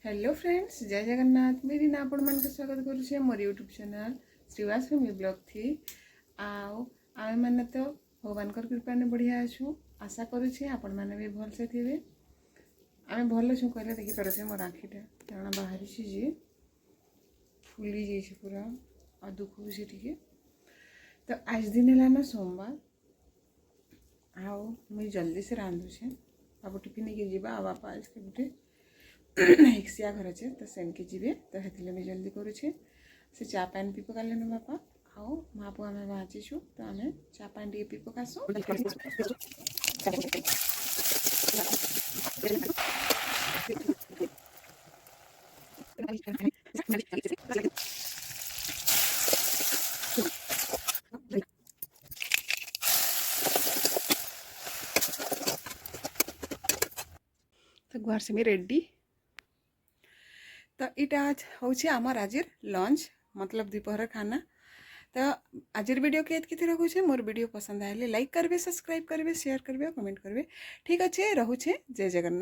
Hello friends, जय जगन्नाथ। मेरी ना आपण मान स्वागत करुचे मोर YouTube channel Shrivas family blog थी। आमे मैंने तो भगवान कृपा ने बढ़िया अच्छू। आशा करुचे आपण मैंने भी भल से थे। आम भल छू कहले देखिपे मोर आखिटा कारण बाहरी जे फुली जाइए पूरा आ दुख भी टे। तो आज दिन है ना सोमवार। आओ मुझे जल्दी से रांधुचे। बाबू टिफिन नहीं जीवा आ बापा आज के गोटे हिक्सिया घर अच्छे तो सेनके जीवे तो हेतिले मुझे जल्दी करुचे। से चा पानी पी पकाले ना बापा आओ माँ पुआ आम बाँचीछु तो आम चा पानी टे पी पकासु। तो घर से मैं रेडी। तो इटा आज हूँ आमर आज लंच मतलब दोपहर खाना। तो आज वीडियो के कितने रखुचे। मोर वीडियो पसंद आए लाइक करेंगे, सब्सक्राइब करेंगे, शेयर करेंगे, कमेंट करेंगे। ठीक अच्छे रहुचे। जय जगन्नाथ।